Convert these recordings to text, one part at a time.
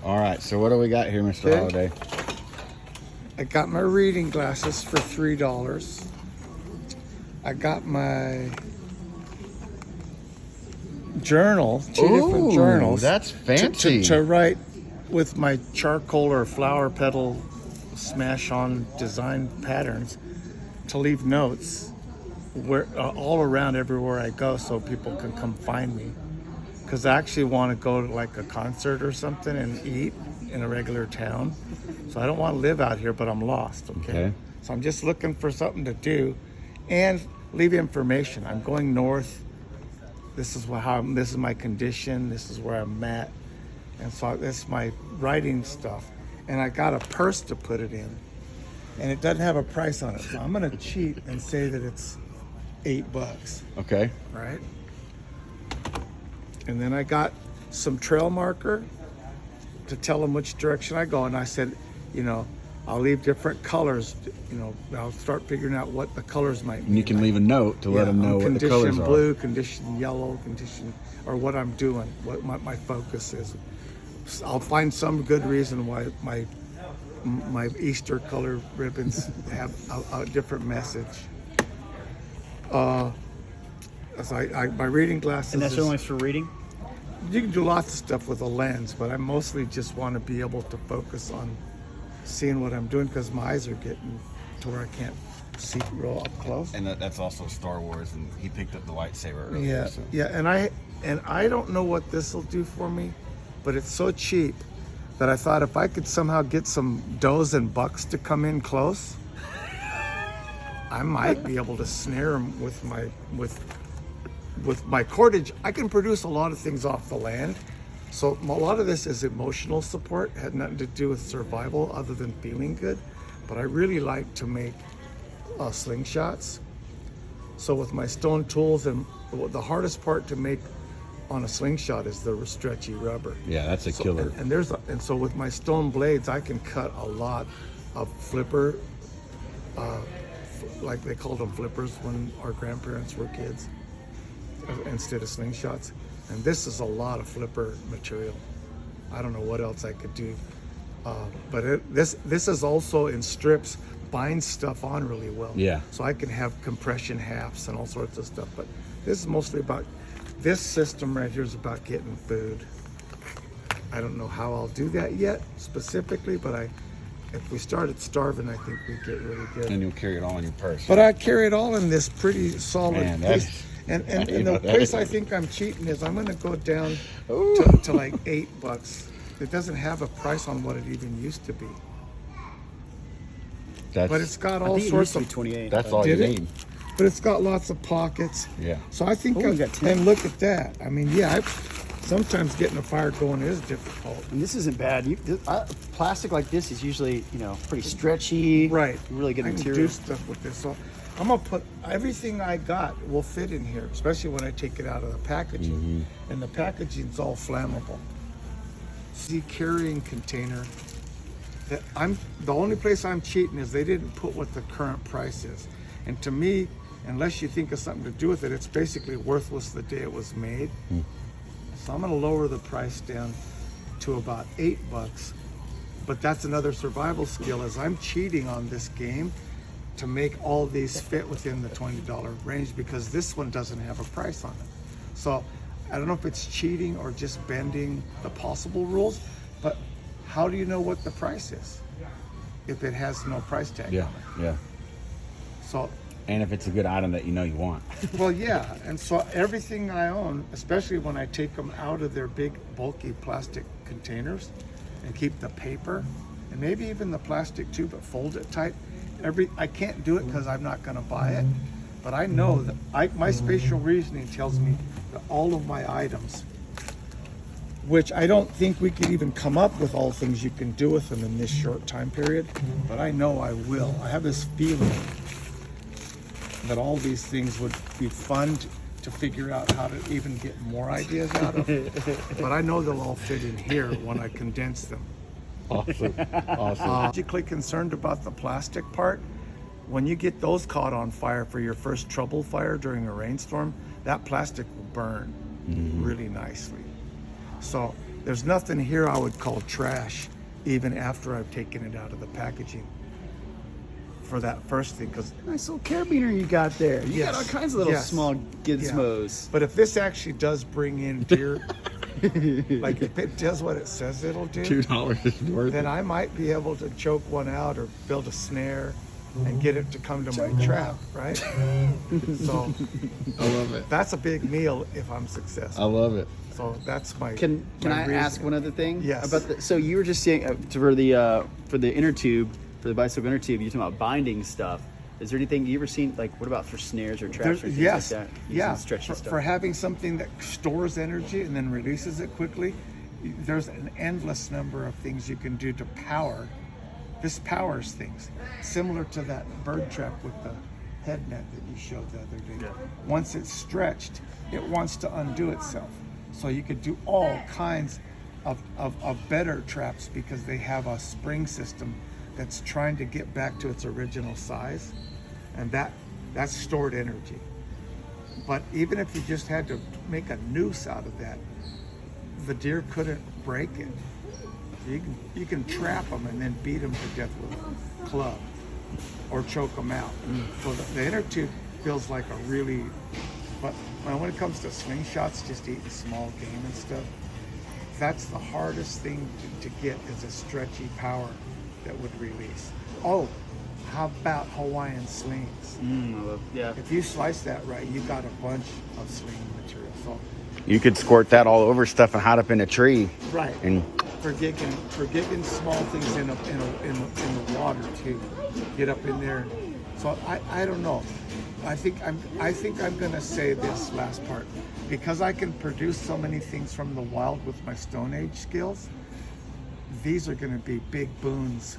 All right, so what do we got here, Mr. Holladay? I got my reading glasses for $3. I got my journal, two different journals. That's fancy. To write with my charcoal or flower petal smash on design patterns, to leave notes where all around everywhere I go so people can come find me. Because I actually want to go to like a concert or something and eat in a regular town. So I don't want to live out here, but I'm lost, okay? So I'm just looking for something to do and leave information. I'm going north. This is this is my condition. This is where I'm at. And so this is my writing stuff. And I got a purse to put it in. And it doesn't have a price on it. So I'm going to cheat and say that it's $8. Okay. Right? And then I got some trail marker to tell them which direction I go. And I said, you know, I'll leave different colors. You know, I'll start figuring out what the colors might be. And you can leave a note to let them know what the colors condition are. Blue, condition yellow, condition, or what I'm doing, what my focus is. I'll find some good reason why my Easter color ribbons have a different message. So my reading glasses. And that's only for reading? You can do lots of stuff with a lens, but I mostly just want to be able to focus on seeing what I'm doing because my eyes are getting to where I can't see real up close. And that's also Star Wars, and he picked up the lightsaber earlier. Yeah, so. yeah, and I don't know what this will do for me, but it's so cheap that I thought if I could somehow get some does and bucks to come in close, I might be able to snare them with my cordage. I can produce a lot of things off the land. So a lot of this is emotional support, had nothing to do with survival other than feeling good. But I really like to make slingshots. So with my stone tools, and the hardest part to make on a slingshot is the stretchy rubber. Yeah, that's a killer. And so with my stone blades, I can cut a lot of flipper, like they called them flippers when our grandparents were kids, instead of slingshots. And this is a lot of flipper material. I don't know what else I could do. But this is also in strips, binds stuff on really well. Yeah. So I can have compression halves and all sorts of stuff. But this is mostly about, this system right here is about getting food. I don't know how I'll do that yet specifically, but if we started starving, I think we'd get really good. And you'll carry it all in your purse. But I carry it all in this pretty solid piece. And the place I think I'm cheating is I'm going to go down to like $8. It doesn't have a price on what it even used to be. But it's got all sorts of 28. That's all you need. But it's got lots of pockets. Yeah. So I think, and look at that. I mean, yeah, sometimes getting a fire going is difficult. And this isn't bad. Plastic like this is usually, pretty stretchy. Right. Really good material. I can do stuff with this. So I'm gonna put everything I got will fit in here, especially when I take it out of the packaging. And the packaging's all flammable. The carrying container. The only place I'm cheating is they didn't put what the current price is. And to me, unless you think of something to do with it, it's basically worthless the day it was made. So I'm gonna lower the price down to about $8. But that's another survival skill, is I'm cheating on this game to make all these fit within the $20 range, because this one doesn't have a price on it. So I don't know if it's cheating or just bending the possible rules, but how do you know what the price is if it has no price tag on it? Yeah. So, and if it's a good item that you know you want. Well, yeah, and so everything I own, especially when I take them out of their big bulky plastic containers and keep the paper, and maybe even the plastic too, but fold it tight. I can't do it because I'm not going to buy it, but I know that my spatial reasoning tells me that all of my items, which I don't think we could even come up with all things you can do with them in this short time period, but I know I will. I have this feeling that all these things would be fun to figure out how to even get more ideas out of, but I know they'll all fit in here when I condense them. Awesome. Logically concerned about the plastic part. When you get those caught on fire for your first trouble fire during a rainstorm, that plastic will burn really nicely. So There's nothing here I would call trash, even after I've taken it out of the packaging. For that first thing, because Nice little carabiner you got there. You got all Yes, kinds of little yes. small gizmos. But if this actually does bring in deer, like if it does what it says it'll do, $2 is worth then it. I might be able to choke one out or build a snare and get it to come to my trap, right? So I love it. that's a big meal if I'm I successful. love it. So that's my. Can my I ask reasoning. one other thing? Yes. About the, so you were just saying for the inner tube, for the bicycle inner tube, you're talking about binding stuff. Is there anything you ever seen, like what about for snares or traps or things Yes, like that? Using yeah. stretchy stuff. For having something that stores energy and then releases it quickly, there's an endless number of things you can do to power. This powers things, similar to that bird trap with the head net that you showed the other day. Yeah. Once it's stretched, it wants to undo itself. So you could do all kinds of better traps because they have a spring system that's trying to get back to its original size, and that's stored energy. But even if you just had to make a noose out of that, the deer couldn't break it. You can trap them and then beat them to death with a club or choke them out. So the inner tube feels like a really, but when it comes to slingshots, just eating small game and stuff, that's the hardest thing to get is a stretchy power that would release. Oh, how about Hawaiian slings? Yeah. If you slice that right, you got a bunch of sling material. So You could squirt that all over stuff and hide up in a tree. right, And for gigging small things in the water too. Get up in there. So I don't know. I think I'm gonna say this last part because I can produce so many things from the wild with my Stone Age skills. These are gonna be big boons,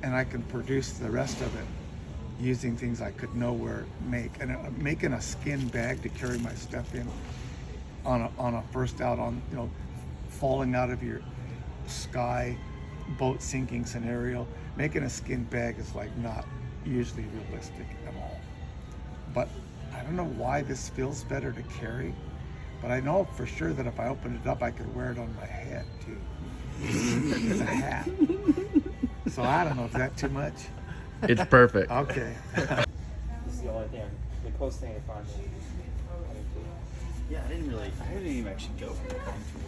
and I can produce the rest of it using things I could nowhere make. And making a skin bag to carry my stuff in on a first out on, you know, falling out of your sky boat sinking scenario, making a skin bag is like not usually realistic at all. But I don't know why this feels better to carry, but I know for sure that if I opened it up, I could wear it on my head too. It's a hat. So I don't know, is that too much? it's perfect. Okay. This is the only thing, the closest thing I find. Yeah, I didn't even actually go for it.